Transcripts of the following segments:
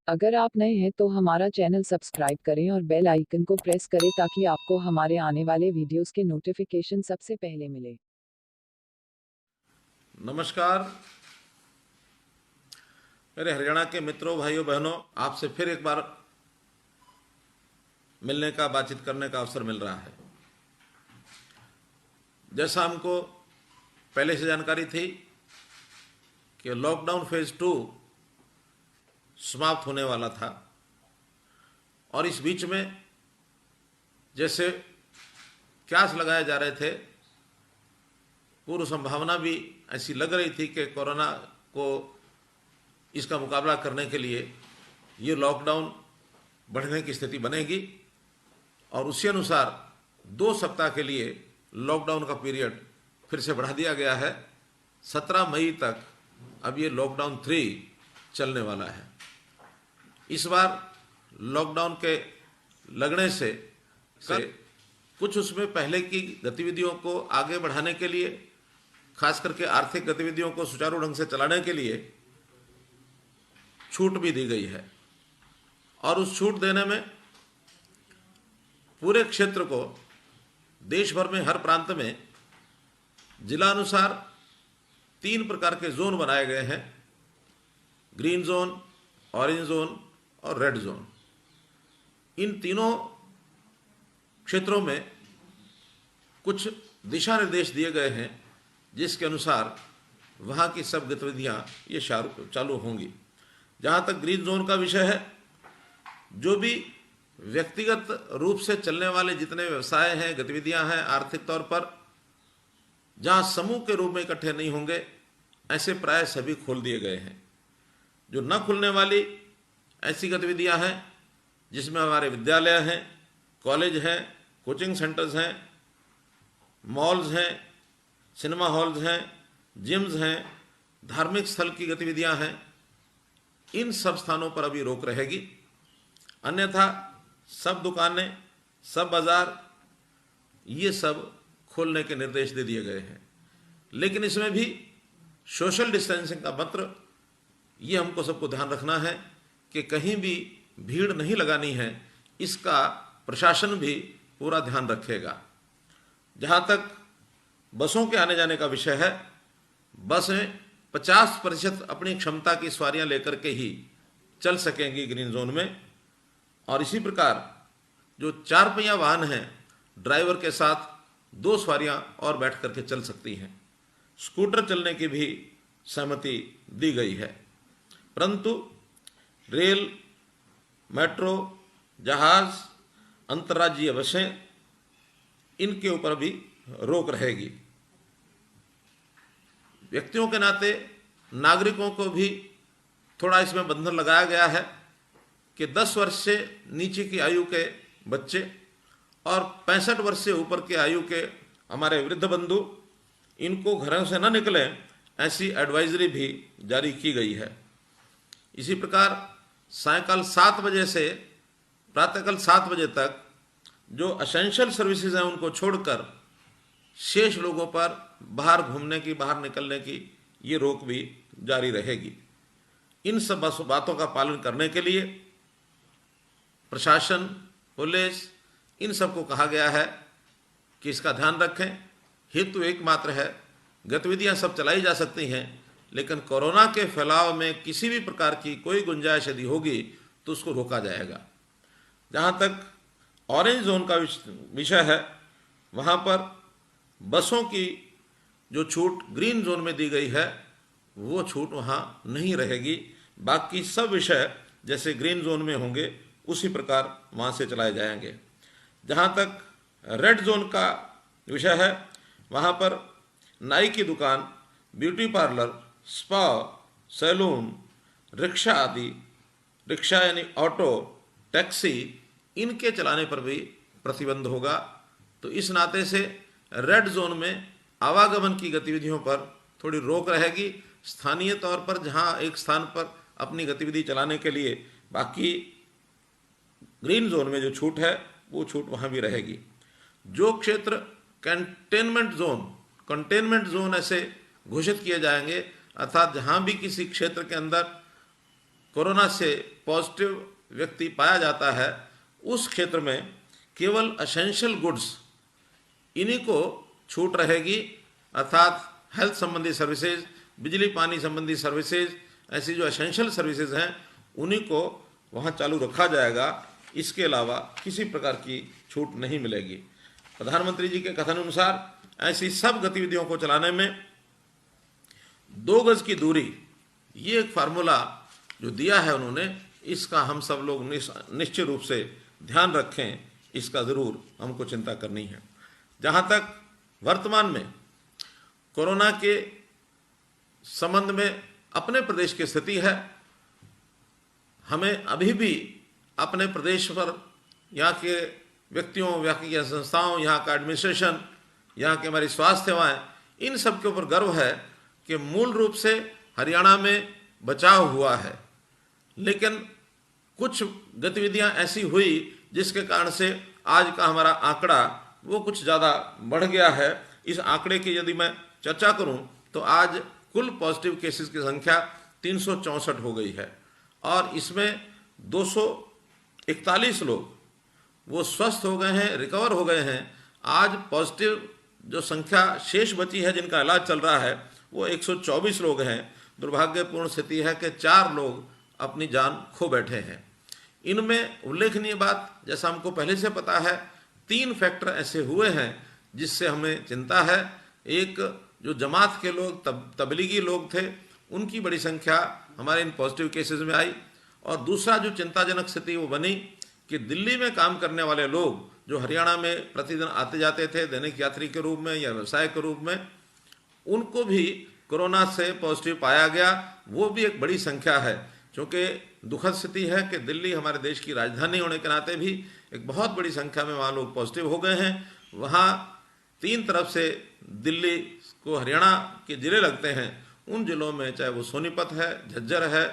अगर आप नए हैं तो हमारा चैनल सब्सक्राइब करें और बेल आइकन को प्रेस करें ताकि आपको हमारे आने वाले वीडियोस के नोटिफिकेशन सबसे पहले मिले। नमस्कार मेरे हरियाणा के मित्रों, भाइयों, बहनों, आपसे फिर एक बार मिलने का, बातचीत करने का अवसर मिल रहा है। जैसा हमको पहले से जानकारी थी कि लॉकडाउन फेज 2 समाप्त होने वाला था और इस बीच में जैसे क्यास लगाए जा रहे थे, पूर्व संभावना भी ऐसी लग रही थी कि कोरोना को इसका मुकाबला करने के लिए ये लॉकडाउन बढ़ने की स्थिति बनेगी और उसी अनुसार 2 सप्ताह के लिए लॉकडाउन का पीरियड फिर से बढ़ा दिया गया है। 17 मई तक अब ये लॉकडाउन 3 चलने वाला है। इस बार लॉकडाउन के लगने से कुछ उसमें पहले की गतिविधियों को आगे बढ़ाने के लिए, खास करके आर्थिक गतिविधियों को सुचारू ढंग से चलाने के लिए छूट भी दी गई है और उस छूट देने में पूरे क्षेत्र को, देश भर में हर प्रांत में जिलानुसार 3 प्रकार के जोन बनाए गए हैं: ग्रीन जोन, ऑरेंज जोन और रेड जोन। इन तीनों क्षेत्रों में कुछ दिशा निर्देश दिए गए हैं जिसके अनुसार वहाँ की सब गतिविधियाँ ये चालू होंगी। जहाँ तक ग्रीन जोन का विषय है, जो भी व्यक्तिगत रूप से चलने वाले जितने व्यवसाय हैं, गतिविधियां हैं, आर्थिक तौर पर जहां समूह के रूप में इकट्ठे नहीं होंगे, ऐसे प्राय सभी खोल दिए गए हैं। जो न खुलने वाली ऐसी गतिविधियां हैं जिसमें हमारे विद्यालय हैं, कॉलेज हैं, कोचिंग सेंटर्स हैं, मॉल्स हैं, सिनेमा हॉल्स हैं, जिम्स हैं, धार्मिक स्थल की गतिविधियां हैं, इन सब स्थानों पर अभी रोक रहेगी। अन्यथा सब दुकानें, सब बाजार, ये सब खोलने के निर्देश दे दिए गए हैं। लेकिन इसमें भी सोशल डिस्टेंसिंग का मंत्र, ये हमको सबको ध्यान रखना है कि कहीं भी भीड़ नहीं लगानी है। इसका प्रशासन भी पूरा ध्यान रखेगा। जहाँ तक बसों के आने जाने का विषय है, बसें 50% अपनी क्षमता की सवारियां लेकर के ही चल सकेंगी ग्रीन जोन में। और इसी प्रकार जो 4 पहिया वाहन हैं, ड्राइवर के साथ 2 सवारियां और बैठ करके चल सकती हैं। स्कूटर चलने की भी सहमति दी गई है, परंतु रेल, मेट्रो, जहाज, अंतर्राज्यीय बसें, इनके ऊपर भी रोक रहेगी। व्यक्तियों के नाते नागरिकों को भी थोड़ा इसमें बंधन लगाया गया है कि 10 वर्ष से नीचे की आयु के बच्चे और 65 वर्ष से ऊपर के आयु के हमारे वृद्ध बंधु, इनको घरों से न निकलें, ऐसी एडवाइजरी भी जारी की गई है। इसी प्रकार सायंकाल 7 बजे से प्रातःकाल 7 बजे तक जो एसेंशियल सर्विसेज हैं उनको छोड़कर शेष लोगों पर बाहर घूमने की, बाहर निकलने की ये रोक भी जारी रहेगी। इन सब बातों का पालन करने के लिए प्रशासन, पुलिस, इन सबको कहा गया है कि इसका ध्यान रखें। हेतु एकमात्र है, गतिविधियां सब चलाई जा सकती हैं, लेकिन कोरोना के फैलाव में किसी भी प्रकार की कोई गुंजाइश यदि होगी तो उसको रोका जाएगा। जहाँ तक ऑरेंज जोन का विषय है, वहाँ पर बसों की जो छूट ग्रीन जोन में दी गई है, वो छूट वहाँ नहीं रहेगी। बाकी सब विषय जैसे ग्रीन जोन में होंगे उसी प्रकार वहाँ से चलाए जाएंगे। जहाँ तक रेड जोन का विषय है, वहाँ पर नाई की दुकान, beauty parlour, spa, salon, rickshaw आदि, रिक्शा यानी ऑटो, टैक्सी, इनके चलाने पर भी प्रतिबंध होगा। तो इस नाते से रेड जोन में आवागमन की गतिविधियों पर थोड़ी रोक रहेगी। स्थानीय तौर पर जहाँ एक स्थान पर अपनी गतिविधि चलाने के लिए, बाकी ग्रीन जोन में जो छूट है वो छूट वहाँ भी रहेगी। जो क्षेत्र कंटेनमेंट जोन ऐसे घोषित किए जाएंगे, अर्थात जहाँ भी किसी क्षेत्र के अंदर कोरोना से पॉजिटिव व्यक्ति पाया जाता है, उस क्षेत्र में केवल एसेंशियल गुड्स इन्हीं को छूट रहेगी, अर्थात हेल्थ संबंधी सर्विसेज, बिजली पानी संबंधी सर्विसेज, ऐसी जो एसेंशियल सर्विसेज हैं उन्हीं को वहाँ चालू रखा जाएगा। इसके अलावा किसी प्रकार की छूट नहीं मिलेगी। प्रधानमंत्री जी के कथन अनुसार ऐसी सब गतिविधियों को चलाने में 2 गज की दूरी, ये एक फार्मूला जो दिया है उन्होंने, इसका हम सब लोग निश्चित रूप से ध्यान रखें। इसका ज़रूर हमको चिंता करनी है। जहाँ तक वर्तमान में कोरोना के संबंध में अपने प्रदेश की स्थिति है, हमें अभी भी अपने प्रदेश पर, यहाँ के व्यक्तियों, यहाँ की संस्थाओं, यहाँ का एडमिनिस्ट्रेशन, यहाँ की हमारी स्वास्थ्य सेवाएं, इन सब के ऊपर गर्व है कि मूल रूप से हरियाणा में बचाव हुआ है। लेकिन कुछ गतिविधियां ऐसी हुई जिसके कारण से आज का हमारा आंकड़ा वो कुछ ज़्यादा बढ़ गया है। इस आंकड़े की यदि मैं चर्चा करूं तो आज कुल पॉजिटिव केसेस की संख्या 364 हो गई है और इसमें 241 लोग वो स्वस्थ हो गए हैं, रिकवर हो गए हैं। आज पॉजिटिव जो संख्या शेष बची है जिनका इलाज चल रहा है वो 124 लोग हैं। दुर्भाग्यपूर्ण स्थिति है कि 4 लोग अपनी जान खो बैठे हैं। इनमें उल्लेखनीय बात, जैसा हमको पहले से पता है, 3 फैक्टर ऐसे हुए हैं जिससे हमें चिंता है। एक, जो जमात के लोग, तबलीगी लोग थे, उनकी बड़ी संख्या हमारे इन पॉजिटिव केसेस में आई। और दूसरा जो चिंताजनक स्थिति वो बनी कि दिल्ली में काम करने वाले लोग जो हरियाणा में प्रतिदिन आते जाते थे दैनिक यात्री के रूप में या व्यवसाय के रूप में, उनको भी कोरोना से पॉजिटिव पाया गया। वो भी एक बड़ी संख्या है, क्योंकि दुखद स्थिति है कि दिल्ली हमारे देश की राजधानी होने के नाते भी एक बहुत बड़ी संख्या में वहाँ लोग पॉजिटिव हो गए हैं। वहाँ 3 तरफ से दिल्ली को हरियाणा के ज़िले लगते हैं। उन ज़िलों में चाहे वो सोनीपत है, झज्जर है,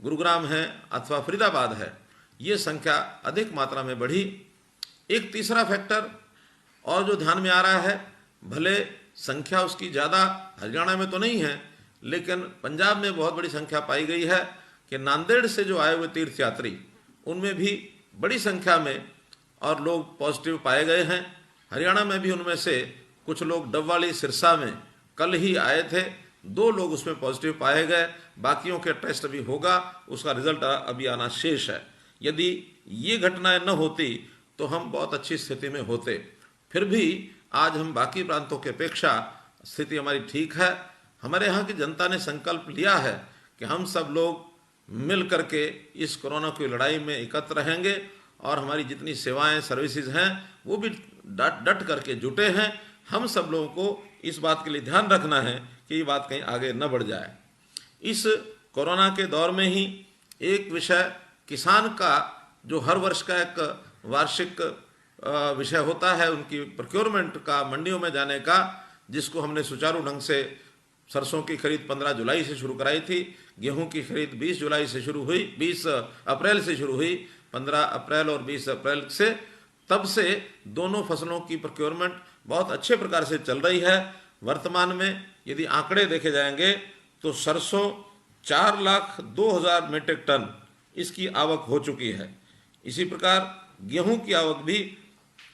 गुरुग्राम है अथवा फरीदाबाद है, ये संख्या अधिक मात्रा में बढ़ी। एक तीसरा फैक्टर और जो ध्यान में आ रहा है, भले संख्या उसकी ज़्यादा हरियाणा में तो नहीं है, लेकिन पंजाब में बहुत बड़ी संख्या पाई गई है कि नांदेड़ से जो आए हुए तीर्थयात्री, उनमें भी बड़ी संख्या में और लोग पॉजिटिव पाए गए हैं। हरियाणा में भी उनमें से कुछ लोग डबवाली, सिरसा में कल ही आए थे, 2 लोग उसमें पॉजिटिव पाए गए। बाकियों के टेस्ट अभी होगा, उसका रिजल्ट अभी आना शेष है। यदि ये घटनाएं न होती तो हम बहुत अच्छी स्थिति में होते। फिर भी आज हम बाकी प्रांतों की अपेक्षा स्थिति हमारी ठीक है। हमारे यहाँ की जनता ने संकल्प लिया है कि हम सब लोग मिल करके इस कोरोना की लड़ाई में एकत्र रहेंगे और हमारी जितनी सेवाएं, सर्विसेज हैं, वो भी डट करके जुटे हैं। हम सब लोगों को इस बात के लिए ध्यान रखना है कि ये बात कहीं आगे न बढ़ जाए। इस कोरोना के दौर में ही एक विषय, किसान का जो हर वर्ष का एक वार्षिक विषय होता है, उनकी प्रोक्योरमेंट का, मंडियों में जाने का, जिसको हमने सुचारू ढंग से, सरसों की खरीद 15 जुलाई से शुरू कराई थी, गेहूं की खरीद 20 जुलाई से शुरू हुई, 20 अप्रैल से शुरू हुई, 15 अप्रैल और 20 अप्रैल से, तब से दोनों फसलों की प्रोक्योरमेंट बहुत अच्छे प्रकार से चल रही है। वर्तमान में यदि आंकड़े देखे जाएंगे तो सरसों 4,02,000 मीट्रिक टन इसकी आवक हो चुकी है। इसी प्रकार गेहूं की आवक भी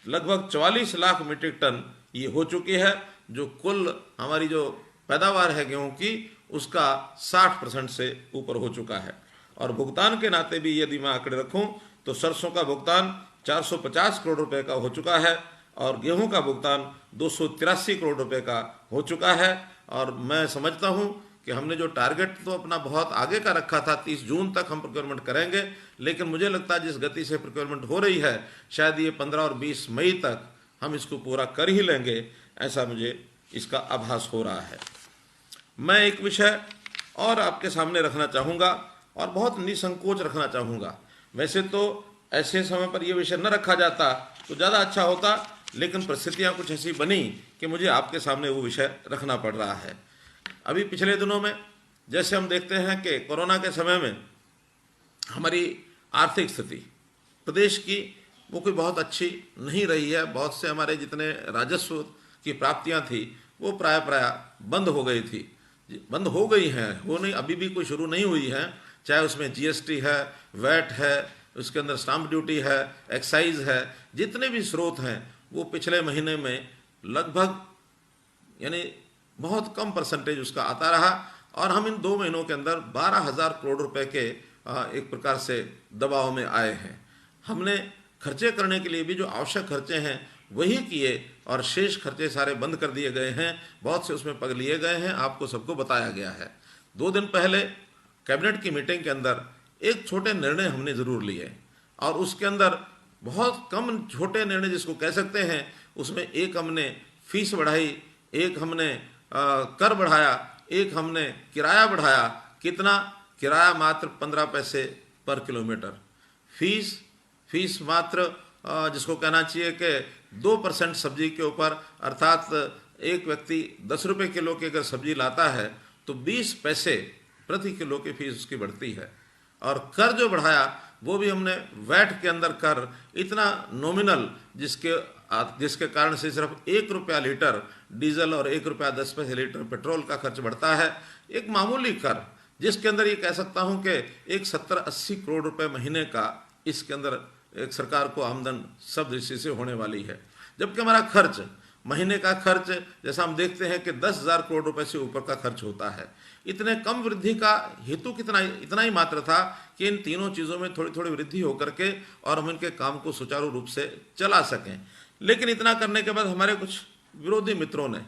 लगभग 44 लाख मीट्रिक टन ये हो चुकी है, जो कुल हमारी जो पैदावार है गेहूं की, उसका 60% से ऊपर हो चुका है। और भुगतान के नाते भी यदि मैं आंकड़े रखूं तो सरसों का भुगतान 450 करोड़ रुपए का हो चुका है और गेहूं का भुगतान 283 करोड़ रुपए का हो चुका है। और मैं समझता हूं कि हमने जो टारगेट तो अपना बहुत आगे का रखा था, 30 जून तक हम प्रोक्योरमेंट करेंगे, लेकिन मुझे लगता है जिस गति से प्रोक्योरमेंट हो रही है, शायद ये 15 और 20 मई तक हम इसको पूरा कर ही लेंगे, ऐसा मुझे इसका आभास हो रहा है। मैं एक विषय और आपके सामने रखना चाहूँगा और बहुत निसंकोच रखना चाहूँगा। वैसे तो ऐसे समय पर यह विषय न रखा जाता तो ज़्यादा अच्छा होता, लेकिन परिस्थितियाँ कुछ ऐसी बनी कि मुझे आपके सामने वो विषय रखना पड़ रहा है। अभी पिछले दिनों में जैसे हम देखते हैं कि कोरोना के समय में हमारी आर्थिक स्थिति प्रदेश की वो कोई बहुत अच्छी नहीं रही है। बहुत से हमारे जितने राजस्व की प्राप्तियां थी वो प्राय बंद हो गई थी, बंद हो गई हैं, वो नहीं, अभी भी कोई शुरू नहीं हुई है, चाहे उसमें जीएसटी है, वैट है, उसके अंदर स्टाम्प ड्यूटी है, एक्साइज है, जितने भी स्रोत हैं वो पिछले महीने में लगभग यानी बहुत कम परसेंटेज उसका आता रहा और हम इन 2 महीनों के अंदर 12,000 करोड़ रुपए के एक प्रकार से दबाव में आए हैं। हमने खर्चे करने के लिए भी जो आवश्यक खर्चे हैं वही किए और शेष खर्चे सारे बंद कर दिए गए हैं, बहुत से उसमें पग लिए गए हैं, आपको सबको बताया गया है। 2 दिन पहले कैबिनेट की मीटिंग के अंदर एक छोटे निर्णय हमने ज़रूर लिए और उसके अंदर बहुत कम छोटे निर्णय जिसको कह सकते हैं, उसमें एक हमने फीस बढ़ाई, एक हमने कर बढ़ाया, एक हमने किराया बढ़ाया। कितना? किराया मात्र 15 पैसे पर किलोमीटर, फीस मात्र जिसको कहना चाहिए कि 2% सब्जी के ऊपर, अर्थात एक व्यक्ति 10 रुपये किलो की अगर सब्जी लाता है तो 20 पैसे प्रति किलो की फीस उसकी बढ़ती है। और कर जो बढ़ाया वो भी हमने वैट के अंदर कर इतना नॉमिनल जिसके कारण से सिर्फ 1 रुपया लीटर डीजल और 1 रुपया 10 पैसे लीटर पेट्रोल का खर्च बढ़ता है। एक मामूली कर जिसके अंदर ये कह सकता हूँ कि एक 70-80 करोड़ रुपए महीने का इसके अंदर एक सरकार को आमदन सब दृष्टि से होने वाली है। जबकि हमारा खर्च, महीने का खर्च जैसा हम देखते हैं कि 10,000 करोड़ रुपए से ऊपर का खर्च होता है। इतने कम वृद्धि का हेतु इतना ही मात्र था कि इन तीनों चीज़ों में थोड़ी थोड़ी वृद्धि होकर के और हम इनके काम को सुचारू रूप से चला सकें। लेकिन इतना करने के बाद हमारे कुछ विरोधी मित्रों ने,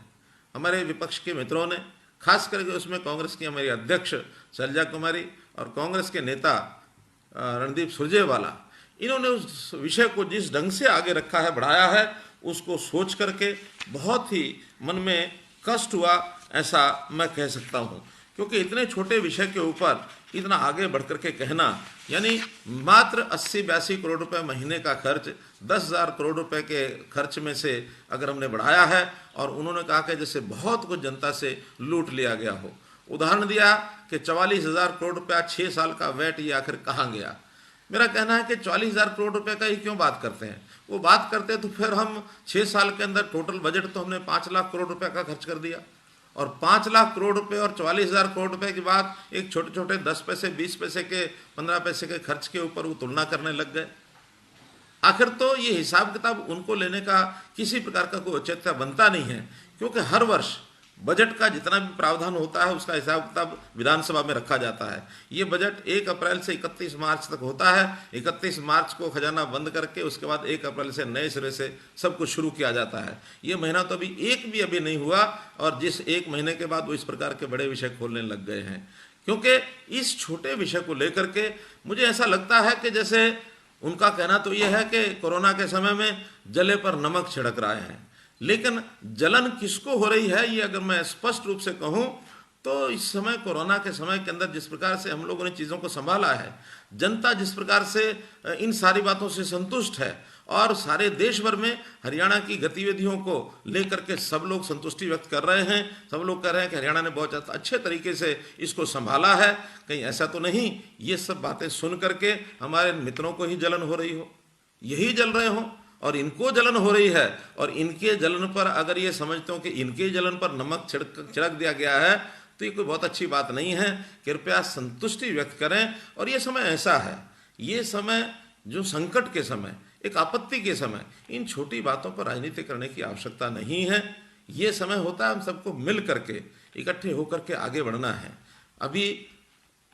हमारे विपक्ष के मित्रों ने, खास करके उसमें कांग्रेस की हमारी अध्यक्ष शैलजा कुमारी और कांग्रेस के नेता रणदीप सुरजेवाला, इन्होंने उस विषय को जिस ढंग से आगे रखा है, बढ़ाया है, उसको सोच करके बहुत ही मन में कष्ट हुआ, ऐसा मैं कह सकता हूँ। क्योंकि इतने छोटे विषय के ऊपर इतना आगे बढ़ करके कहना, यानी मात्र 80-82 करोड़ रुपए महीने का खर्च 10,000 करोड़ रुपए के खर्च में से अगर हमने बढ़ाया है और उन्होंने कहा कि जैसे बहुत कुछ जनता से लूट लिया गया हो। उदाहरण दिया कि 44,000 करोड़ रुपया 6 साल का वैट ये आखिर कहाँ गया। मेरा कहना है कि 44,000 करोड़ रुपए का ही क्यों बात करते हैं। वो बात करते तो फिर हम 6 साल के अंदर टोटल बजट तो हमने 5 लाख करोड़ रुपए का खर्च कर दिया और 5 लाख करोड़ रुपए और 44,000 करोड़ रुपए के बाद एक छोटे छोटे 10 पैसे, 20 पैसे के, 15 पैसे के खर्च के ऊपर वो तुलना करने लग गए। आखिर तो ये हिसाब किताब उनको लेने का किसी प्रकार का कोई औचित्य बनता नहीं है, क्योंकि हर वर्ष बजट का जितना भी प्रावधान होता है उसका हिसाब किताब विधानसभा में रखा जाता है। ये बजट 1 अप्रैल से 31 मार्च तक होता है। 31 मार्च को खजाना बंद करके उसके बाद 1 अप्रैल से नए सिरे से सब कुछ शुरू किया जाता है। ये महीना तो अभी नहीं हुआ और जिस 1 महीने के बाद वो इस प्रकार के बड़े विषय खोलने लग गए हैं। क्योंकि इस छोटे विषय को लेकर के मुझे ऐसा लगता है कि जैसे उनका कहना तो ये है कि कोरोना के समय में जले पर नमक छिड़क रहे हैं, लेकिन जलन किसको हो रही है ये अगर मैं स्पष्ट रूप से कहूं तो इस समय कोरोना के समय के अंदर जिस प्रकार से हम लोगों ने चीज़ों को संभाला है, जनता जिस प्रकार से इन सारी बातों से संतुष्ट है और सारे देश भर में हरियाणा की गतिविधियों को लेकर के सब लोग संतुष्टि व्यक्त कर रहे हैं। सब लोग कह रहे हैं कि हरियाणा ने बहुत अच्छे तरीके से इसको संभाला है, कहीं ऐसा तो नहीं ये सब बातें सुन करके हमारे मित्रों को ही जलन हो रही हो, यही जल रहे हों और इनको जलन हो रही है और इनके जलन पर अगर ये समझते हो कि इनके जलन पर नमक छिड़क दिया गया है तो ये कोई बहुत अच्छी बात नहीं है। कृपया संतुष्टि व्यक्त करें। और ये समय ऐसा है, ये समय जो संकट के समय, एक आपत्ति के समय, इन छोटी बातों पर राजनीति करने की आवश्यकता नहीं है। ये समय होता है हम सबको मिल करके इकट्ठे होकर के आगे बढ़ना है। अभी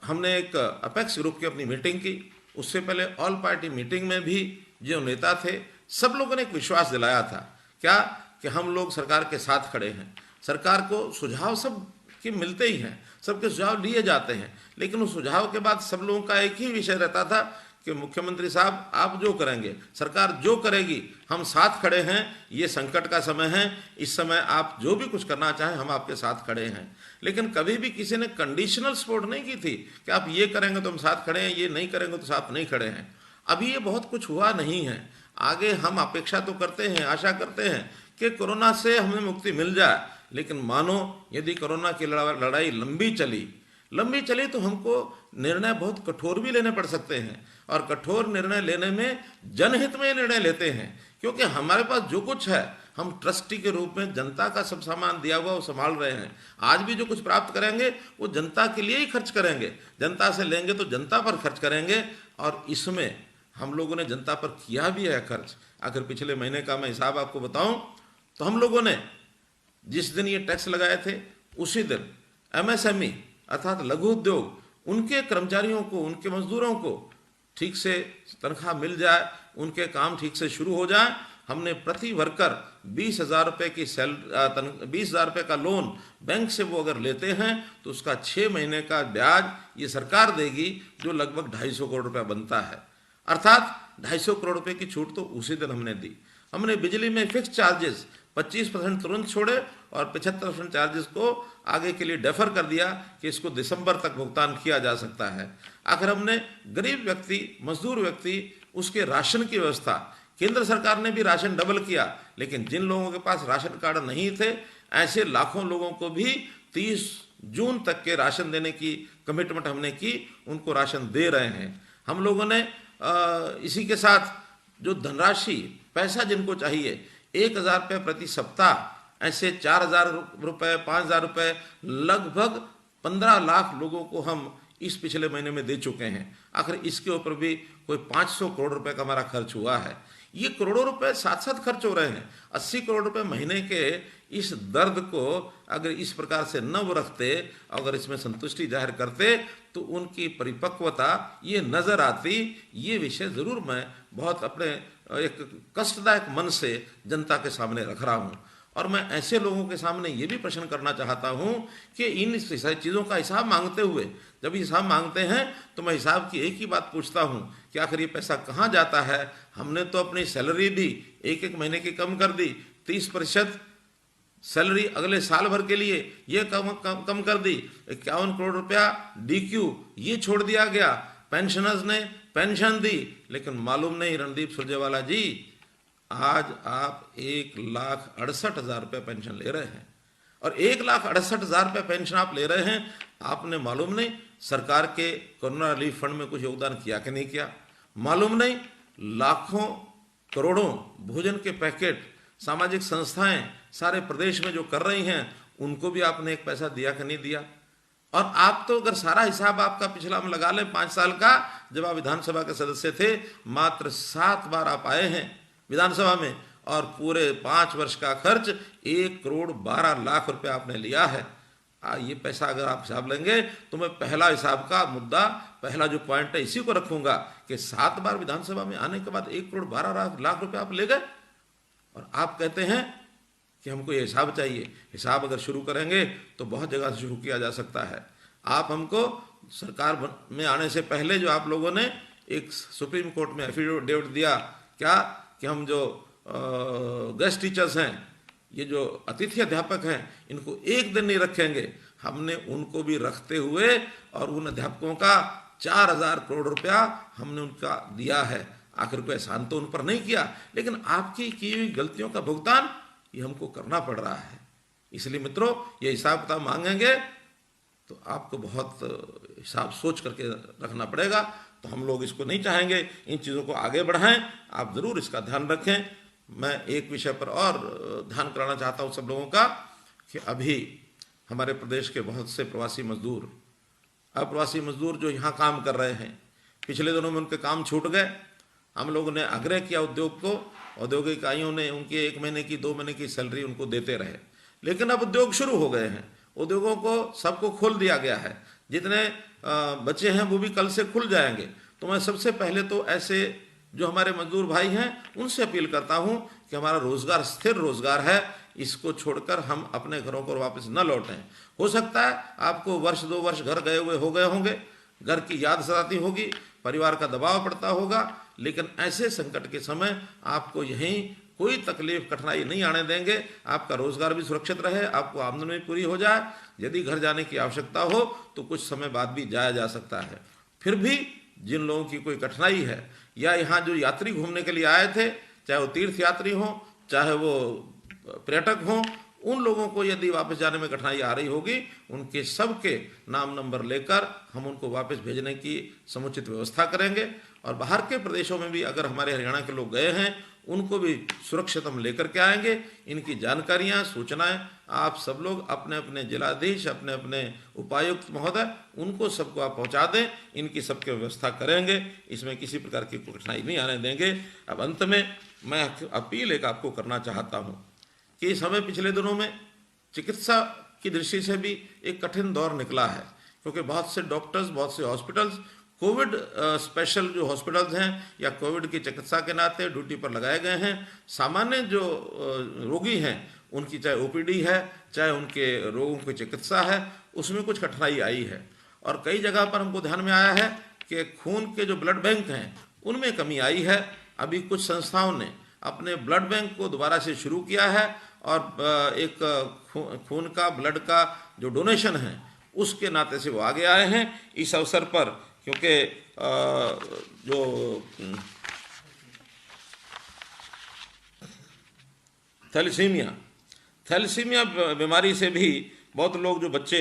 हमने एक अपेक्स ग्रुप की अपनी मीटिंग की, उससे पहले ऑल पार्टी मीटिंग में भी जो नेता थे सब लोगों ने एक विश्वास दिलाया था, क्या कि हम लोग सरकार के साथ खड़े हैं। सरकार को सुझाव सब के मिलते ही हैं, सबके सुझाव लिए जाते हैं, लेकिन उस सुझाव के बाद सब लोगों का एक ही विषय रहता था कि मुख्यमंत्री साहब आप जो करेंगे, सरकार जो करेगी, हम साथ खड़े हैं। ये संकट का समय है, इस समय आप जो भी कुछ करना चाहें हम आपके साथ खड़े हैं। लेकिन कभी भी किसी ने कंडीशनल सपोर्ट नहीं की थी कि आप ये करेंगे तो हम साथ खड़े हैं, ये नहीं करेंगे तो साथ नहीं खड़े हैं। अभी ये बहुत कुछ हुआ नहीं है। आगे हम अपेक्षा तो करते हैं, आशा करते हैं कि कोरोना से हमें मुक्ति मिल जाए, लेकिन मानो यदि कोरोना की लड़ाई लंबी चली तो हमको निर्णय बहुत कठोर भी लेने पड़ सकते हैं। और कठोर निर्णय लेने में जनहित में निर्णय लेते हैं, क्योंकि हमारे पास जो कुछ है हम ट्रस्टी के रूप में जनता का सब सामान दिया हुआ वो संभाल रहे हैं। आज भी जो कुछ प्राप्त करेंगे वो जनता के लिए ही खर्च करेंगे, जनता से लेंगे तो जनता पर खर्च करेंगे। और इसमें हम लोगों ने जनता पर किया भी है खर्च। अगर पिछले महीने का मैं हिसाब आपको बताऊं तो हम लोगों ने जिस दिन ये टैक्स लगाए थे उसी दिन एमएसएमई अर्थात लघु उद्योग, उनके कर्मचारियों को, उनके मजदूरों को ठीक से तनख्वाह मिल जाए, उनके काम ठीक से शुरू हो जाए। हमने प्रति वर्कर 20,000 रुपये की 20,000 रुपये का लोन बैंक से वो अगर लेते हैं तो उसका 6 महीने का ब्याज ये सरकार देगी, जो लगभग 250 करोड़ रुपया बनता है। अर्थात 250 करोड़ रुपये की छूट तो उसी दिन हमने दी। हमने बिजली में फिक्स चार्जेस 25% तुरंत छोड़े और 75% चार्जेस को आगे के लिए डेफर कर दिया कि इसको दिसंबर तक भुगतान किया जा सकता है। आखिर हमने गरीब व्यक्ति, मजदूर व्यक्ति, उसके राशन की व्यवस्था, केंद्र सरकार ने भी राशन डबल किया, लेकिन जिन लोगों के पास राशन कार्ड नहीं थे ऐसे लाखों लोगों को भी 30 जून तक के राशन देने की कमिटमेंट हमने की, उनको राशन दे रहे हैं। हम लोगों ने इसी के साथ जो धनराशि, पैसा जिनको चाहिए 1,000 रुपये प्रति सप्ताह, ऐसे 4,000 रुपये, 5,000 रुपये, लगभग 15 लाख लोगों को हम इस पिछले महीने में दे चुके हैं। आखिर इसके ऊपर भी कोई 500 करोड़ रुपए का हमारा खर्च हुआ है। ये करोड़ों रुपए साथ साथ खर्च हो रहे हैं। 80 करोड़ रुपए महीने के इस दर्द को अगर इस प्रकार से न वो रखते, अगर इसमें संतुष्टि जाहिर करते तो उनकी परिपक्वता ये नजर आती। ये विषय जरूर मैं बहुत अपने एक कष्टदायक मन से जनता के सामने रख रहा हूँ। और मैं ऐसे लोगों के सामने ये भी प्रश्न करना चाहता हूँ कि इन चीज़ों का हिसाब मांगते हुए, जब हिसाब मांगते हैं तो मैं हिसाब की एक ही बात पूछता हूँ कि आखिर ये पैसा कहाँ जाता है। हमने तो अपनी सैलरी भी एक महीने की कम कर दी, 30% सैलरी अगले साल भर के लिए ये कम कर दी, 51 करोड़ रुपया DQ ये छोड़ दिया गया, पेंशनर्स ने पेंशन दी, लेकिन मालूम नहीं रणदीप सुरजेवाला जी, आज आप 1,68,000 रुपये पेंशन ले रहे हैं और 1,68,000 रुपये पेंशन आप ले रहे हैं। आपने मालूम नहीं सरकार के कोरोना रिलीफ फंड में कुछ योगदान किया कि नहीं किया, मालूम नहीं लाखों करोड़ों भोजन के पैकेट सामाजिक संस्थाएं सारे प्रदेश में जो कर रही हैं उनको भी आपने एक पैसा दिया कि नहीं दिया। और आप तो अगर सारा हिसाब आपका पिछला हम लगा लें 5 साल का, जब आप विधानसभा के सदस्य थे मात्र 7 बार आप आए हैं विधानसभा में और पूरे 5 वर्ष का खर्च 1,12,00,000 रुपये आपने लिया है। ये पैसा अगर आप हिसाब लेंगे तो मैं पहला हिसाब का मुद्दा, पहला जो पॉइंट है इसी को रखूंगा कि 7 बार विधानसभा में आने के बाद 1,12,00,000 रुपये आप ले गए और आप कहते हैं कि हमको ये हिसाब चाहिए। हिसाब अगर शुरू करेंगे तो बहुत जगह से शुरू किया जा सकता है। आप हमको सरकार में आने से पहले जो आप लोगों ने एक सुप्रीम कोर्ट में एफिडेविट दिया क्या कि हम जो गेस्ट टीचर्स हैं, ये जो अतिथि अध्यापक हैं, इनको एक दिन नहीं रखेंगे, हमने उनको भी रखते हुए और उन अध्यापकों का 4,000 करोड़ रुपया हमने उनका दिया है। आखिर कोई एहसान तो उन पर नहीं किया, लेकिन आपकी की हुई गलतियों का भुगतान ये हमको करना पड़ रहा है। इसलिए मित्रों, ये हिसाब किताब मांगेंगे तो आपको बहुत हिसाब सोच करके रखना पड़ेगा। तो हम लोग इसको नहीं चाहेंगे, इन चीज़ों को आगे बढ़ाएं। आप ज़रूर इसका ध्यान रखें। मैं एक विषय पर और ध्यान कराना चाहता हूँ सब लोगों का कि अभी हमारे प्रदेश के बहुत से प्रवासी मजदूर, अप्रवासी मजदूर जो यहाँ काम कर रहे हैं, पिछले दिनों में उनके काम छूट गए। हम लोगों ने आग्रह किया उद्योग को, औद्योगिक इकाइयों ने उनकी 1 महीने की 2 महीने की सैलरी उनको देते रहे, लेकिन अब उद्योग शुरू हो गए हैं। उद्योगों को सबको खोल दिया गया है, जितने बचे हैं वो भी कल से खुल जाएंगे। तो मैं सबसे पहले तो ऐसे जो हमारे मजदूर भाई हैं उनसे अपील करता हूं कि हमारा रोजगार स्थिर रोजगार है, इसको छोड़कर हम अपने घरों को वापस न लौटें। हो सकता है आपको 1-2 वर्ष घर गए हुए हो गए होंगे, घर की याद सताती होगी, परिवार का दबाव पड़ता होगा, लेकिन ऐसे संकट के समय आपको यहीं कोई तकलीफ कठिनाई नहीं आने देंगे। आपका रोजगार भी सुरक्षित रहे, आपको आमदनी भी पूरी हो जाए। यदि घर जाने की आवश्यकता हो तो कुछ समय बाद भी जाया जा सकता है। फिर भी जिन लोगों की कोई कठिनाई है या यहाँ जो यात्री घूमने के लिए आए थे, चाहे वो तीर्थ यात्री हों चाहे वो पर्यटक हों, उन लोगों को यदि वापस जाने में कठिनाई आ रही होगी, उनके सबके नाम नंबर लेकर हम उनको वापस भेजने की समुचित व्यवस्था करेंगे। और बाहर के प्रदेशों में भी अगर हमारे हरियाणा के लोग गए हैं उनको भी सुरक्षित हम लेकर के आएंगे। इनकी जानकारियां, सूचनाएं आप सब लोग अपने अपने जिलाधीश, अपने अपने उपायुक्त महोदय, उनको सबको आप पहुंचा दें। इनकी सबकी व्यवस्था करेंगे, इसमें किसी प्रकार की कठिनाई नहीं आने देंगे। अब अंत में मैं अपील एक आपको करना चाहता हूं कि इस समय पिछले दिनों में चिकित्सा की दृष्टि से भी एक कठिन दौर निकला है, क्योंकि बहुत से डॉक्टर्स, बहुत से हॉस्पिटल्स कोविड स्पेशल जो हॉस्पिटल्स हैं या कोविड की चिकित्सा के नाते ड्यूटी पर लगाए गए हैं। सामान्य जो रोगी हैं उनकी चाहे ओपीडी है, चाहे उनके रोगों की चिकित्सा है, उसमें कुछ कठिनाई आई है। और कई जगह पर हमको ध्यान में आया है कि खून के जो ब्लड बैंक हैं उनमें कमी आई है। अभी कुछ संस्थाओं ने अपने ब्लड बैंक को दोबारा से शुरू किया है और एक खून का, ब्लड का जो डोनेशन है उसके नाते से वो आगे आए हैं। इस अवसर पर क्योंकि जो थैलेसीमिया बीमारी से भी बहुत लोग, जो बच्चे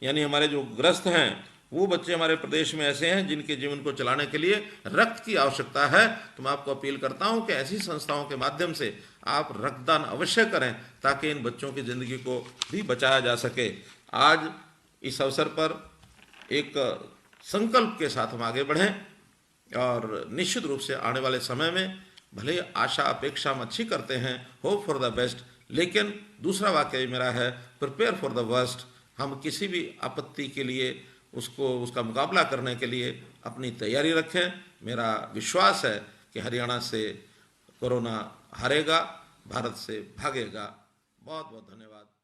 यानी हमारे जो ग्रस्त हैं, वो बच्चे हमारे प्रदेश में ऐसे हैं जिनके जीवन को चलाने के लिए रक्त की आवश्यकता है। तो मैं आपको अपील करता हूं कि ऐसी संस्थाओं के माध्यम से आप रक्तदान अवश्य करें ताकि इन बच्चों की ज़िंदगी को भी बचाया जा सके। आज इस अवसर पर एक संकल्प के साथ हम आगे बढ़ें और निश्चित रूप से आने वाले समय में भले आशा अपेक्षा हम अच्छी करते हैं, होप फॉर द बेस्ट, लेकिन दूसरा वाक्य मेरा है प्रिपेयर फॉर द वर्स्ट। हम किसी भी आपत्ति के लिए उसका मुकाबला करने के लिए अपनी तैयारी रखें। मेरा विश्वास है कि हरियाणा से कोरोना हारेगा, भारत से भागेगा। बहुत बहुत धन्यवाद।